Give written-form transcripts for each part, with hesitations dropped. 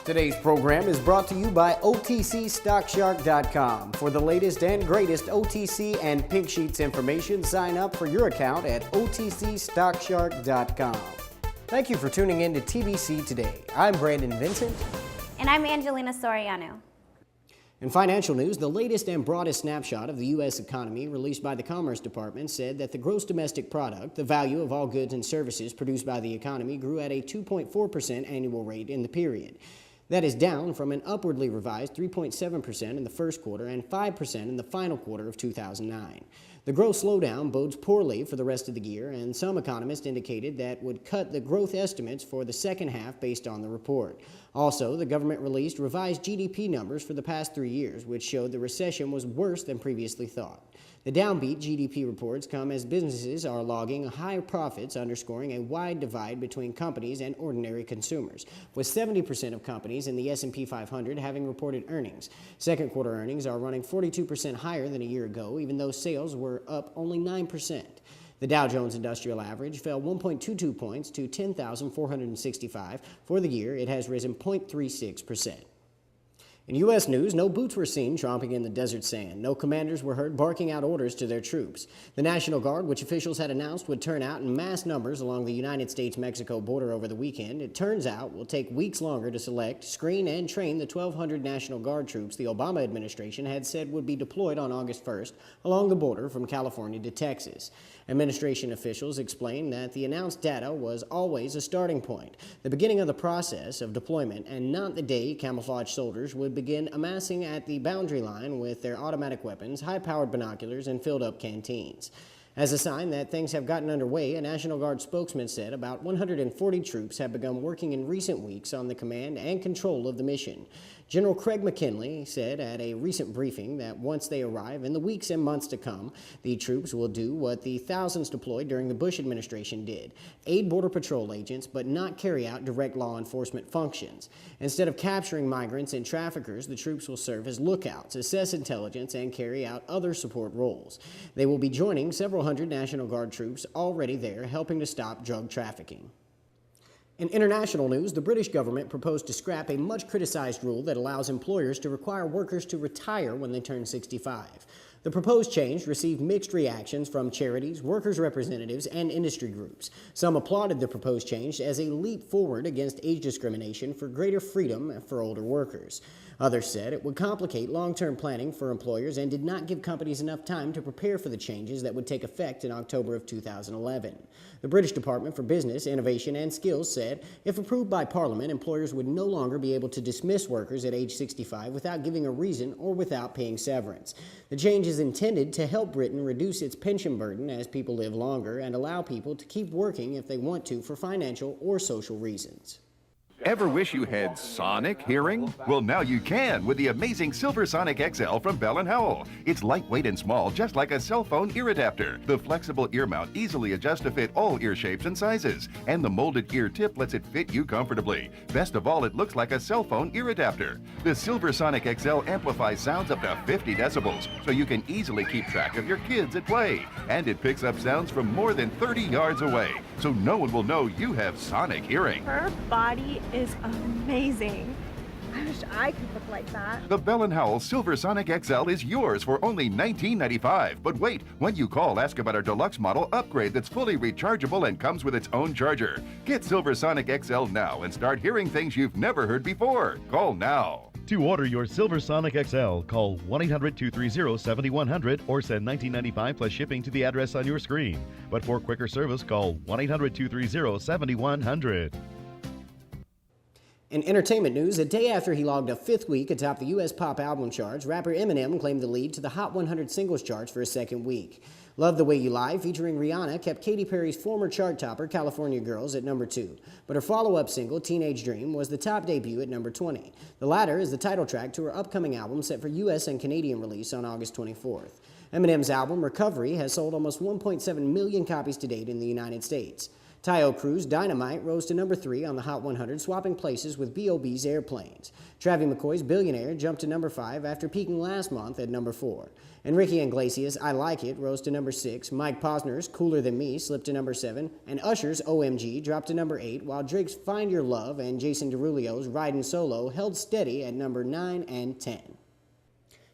Today's program is brought to you by OTCStockShark.com. For the latest and greatest OTC and Pink Sheets information, sign up for your account at OTCStockShark.com. Thank you for tuning in to TBC Today. I'm Brandon Vincent. And I'm Angelina Soriano. In financial news, the latest and broadest snapshot of the U.S. economy released by the Commerce Department said that the gross domestic product, the value of all goods and services produced by the economy, grew at a 2.4% annual rate in the period. That is down from an upwardly revised 3.7% in the first quarter and 5% in the final quarter of 2009. The growth slowdown bodes poorly for the rest of the year, and some economists indicated that would cut the growth estimates for the second half based on the report. Also, the government released revised GDP numbers for the past 3 years, which showed the recession was worse than previously thought. The downbeat GDP reports come as businesses are logging high profits, underscoring a wide divide between companies and ordinary consumers, with 70% of companies in the S&P 500 having reported earnings. Second quarter earnings are running 42% higher than a year ago, even though sales were up only 9%. The Dow Jones Industrial Average fell 1.22 points to 10,465. For the year, it has risen 0.36%. In U.S. news, no boots were seen tromping in the desert sand. No commanders were heard barking out orders to their troops. The National Guard, which officials had announced would turn out in mass numbers along the United States-Mexico border over the weekend, it turns out will take weeks longer to select, screen, and train the 1,200 National Guard troops the Obama administration had said would be deployed on August 1st along the border from California to Texas. Administration officials explained that the announced data was always a starting point, the beginning of the process of deployment, and not the day camouflage soldiers would begin amassing at the boundary line with their automatic weapons, high-powered binoculars, and filled-up canteens. As a sign that things have gotten underway, a National Guard spokesman said about 140 troops have begun working in recent weeks on the command and control of the mission. General Craig McKinley said at a recent briefing that once they arrive in the weeks and months to come, the troops will do what the thousands deployed during the Bush administration did: aid Border Patrol agents, but not carry out direct law enforcement functions. Instead of capturing migrants and traffickers, the troops will serve as lookouts, assess intelligence, and carry out other support roles. They will be joining several hundred National Guard troops already there, helping to stop drug trafficking. In international news, the British government proposed to scrap a much-criticized rule that allows employers to require workers to retire when they turn 65. The proposed change received mixed reactions from charities, workers' representatives, and industry groups. Some applauded the proposed change as a leap forward against age discrimination for greater freedom for older workers. Others said it would complicate long-term planning for employers and did not give companies enough time to prepare for the changes that would take effect in October of 2011. The British Department for Business, Innovation and Skills said if approved by Parliament, employers would no longer be able to dismiss workers at age 65 without giving a reason or without paying severance. The change is intended to help Britain reduce its pension burden as people live longer and allow people to keep working if they want to for financial or social reasons. Ever wish you had sonic hearing? Well, now you can with the amazing Silver Sonic XL from Bell & Howell. It's lightweight and small, just like a cell phone ear adapter. The flexible ear mount easily adjusts to fit all ear shapes and sizes, and the molded ear tip lets it fit you comfortably. Best of all, it looks like a cell phone ear adapter. The Silver Sonic XL amplifies sounds up to 50 decibels, so you can easily keep track of your kids at play. And it picks up sounds from more than 30 yards away, so no one will know you have sonic hearing. Her body is amazing. I wish I could look like that. The Bell & Howell Silver Sonic XL is yours for only $19.95. But wait, when you call, ask about our deluxe model upgrade that's fully rechargeable and comes with its own charger. Get Silver Sonic XL now and start hearing things you've never heard before. Call now. To order your Silver Sonic XL, call 1-800-230-7100 or send $19.95 plus shipping to the address on your screen. But for quicker service, call 1-800-230-7100. In entertainment news, a day after he logged a fifth week atop the U.S. pop album charts, rapper Eminem claimed the lead to the Hot 100 singles charts for a second week. Love the Way You Lie, featuring Rihanna, kept Katy Perry's former chart topper, California Girls, at number 2. But her follow-up single, Teenage Dream, was the top debut at number 20. The latter is the title track to her upcoming album set for U.S. and Canadian release on August 24th. Eminem's album, Recovery, has sold almost 1.7 million copies to date in the United States. Tayo Cruz Dynamite rose to number 3 on the Hot 100, swapping places with B.O.B.'s Airplanes. Travis McCoy's Billionaire jumped to number 5 after peaking last month at number 4. Enrique Iglesias' I Like It rose to number 6. Mike Posner's Cooler Than Me slipped to number 7. And Usher's OMG dropped to number 8, while Drake's Find Your Love and Jason Derulo's Riding Solo held steady at number 9 and 10.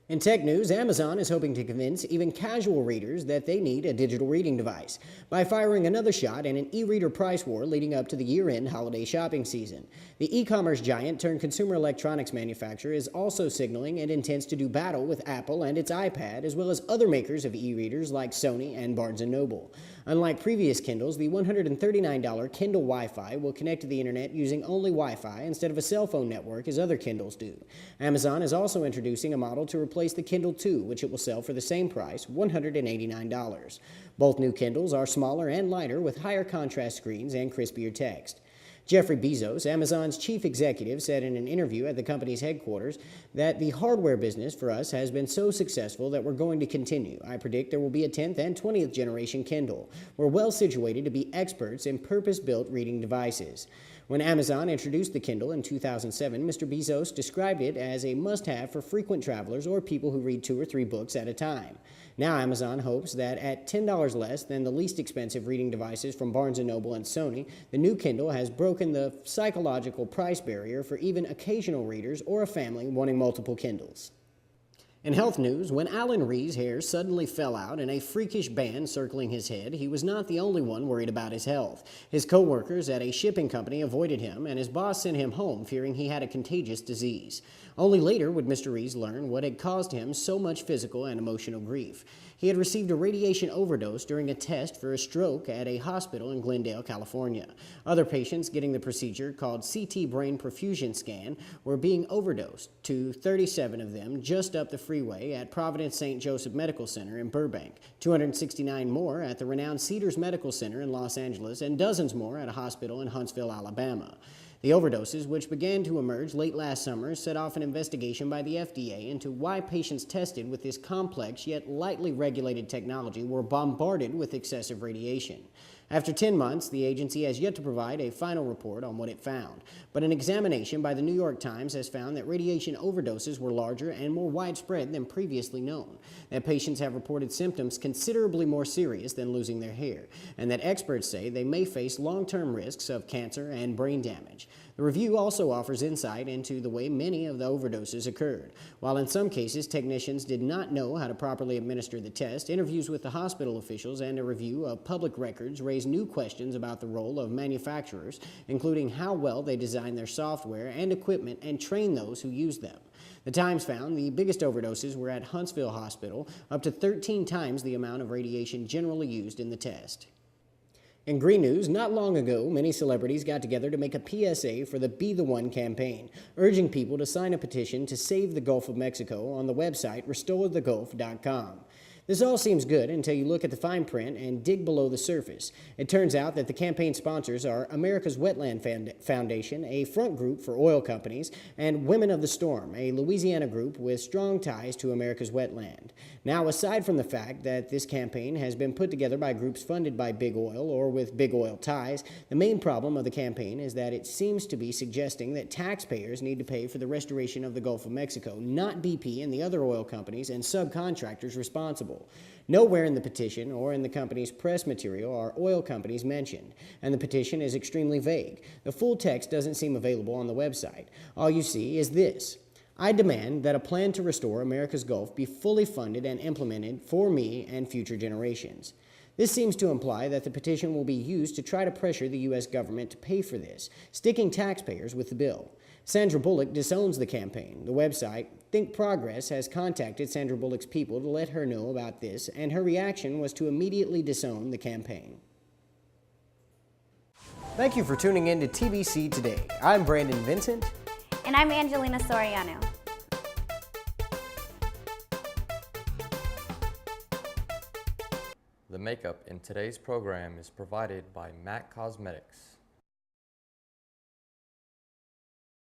In tech news, Amazon is hoping to convince even casual readers that they need a digital reading device by firing another shot in an e-reader price war leading up to the year-end holiday shopping season. The e-commerce giant turned consumer electronics manufacturer is also signaling it intends to do battle with Apple and its iPad, as well as other makers of e-readers like Sony and Barnes & Noble. Unlike previous Kindles, the $139 Kindle Wi-Fi will connect to the internet using only Wi-Fi instead of a cell phone network as other Kindles do. Amazon is also introducing a model to replace the Kindle 2, which it will sell for the same price, $189. Both new Kindles are smaller and lighter with higher contrast screens and crispier text. Jeffrey Bezos, Amazon's chief executive, said in an interview at the company's headquarters that the hardware business for us has been so successful that we're going to continue. I predict there will be a 10th and 20th generation Kindle. We're well situated to be experts in purpose-built reading devices. When Amazon introduced the Kindle in 2007, Mr. Bezos described it as a must-have for frequent travelers or people who read 2 or 3 books at a time. Now Amazon hopes that at $10 less than the least expensive reading devices from Barnes & Noble and Sony, the new Kindle has broken the psychological price barrier for even occasional readers or a family wanting multiple Kindles. In health news, when Alan Ree's hair suddenly fell out in a freakish band circling his head, he was not the only one worried about his health. His co-workers at a shipping company avoided him, and his boss sent him home fearing he had a contagious disease. Only later would Mr. Rees learn what had caused him so much physical and emotional grief. He had received a radiation overdose during a test for a stroke at a hospital in Glendale, California. Other patients getting the procedure, called CT brain perfusion scan, were being overdosed, to 37 of them just up the freeway at Providence St. Joseph Medical Center in Burbank, 269 more at the renowned Cedars Medical Center in Los Angeles, and dozens more at a hospital in Huntsville, Alabama. The overdoses, which began to emerge late last summer, set off an investigation by the FDA into why patients tested with this complex yet lightly regulated technology were bombarded with excessive radiation. After 10 months, the agency has yet to provide a final report on what it found. But an examination by the New York Times has found that radiation overdoses were larger and more widespread than previously known, that patients have reported symptoms considerably more serious than losing their hair, and that experts say they may face long-term risks of cancer and brain damage. The review also offers insight into the way many of the overdoses occurred. While in some cases technicians did not know how to properly administer the test, interviews with the hospital officials and a review of public records raised new questions about the role of manufacturers, including how well they design their software and equipment and train those who use them. The Times found the biggest overdoses were at Huntsville Hospital, up to 13 times the amount of radiation generally used in the test. In green news, not long ago, many celebrities got together to make a PSA for the Be the One campaign, urging people to sign a petition to save the Gulf of Mexico on the website restorethegulf.com. This all seems good until you look at the fine print and dig below the surface. It turns out that the campaign sponsors are America's Wetland Foundation, a front group for oil companies, and Women of the Storm, a Louisiana group with strong ties to America's wetland. Now, aside from the fact that this campaign has been put together by groups funded by Big Oil or with Big Oil ties, the main problem of the campaign is that it seems to be suggesting that taxpayers need to pay for the restoration of the Gulf of Mexico, not BP and the other oil companies and subcontractors responsible. Nowhere in the petition or in the company's press material are oil companies mentioned, and the petition is extremely vague. The full text doesn't seem available on the website. All you see is this: I demand that a plan to restore America's Gulf be fully funded and implemented for me and future generations. This seems to imply that the petition will be used to try to pressure the U.S. government to pay for this, sticking taxpayers with the bill. Sandra Bullock disowns the campaign. The website Think Progress has contacted Sandra Bullock's people to let her know about this, and her reaction was to immediately disown the campaign. Thank you for tuning in to TBC Today. I'm Brandon Vincent. And I'm Angelina Soriano. The makeup in today's program is provided by MAC Cosmetics.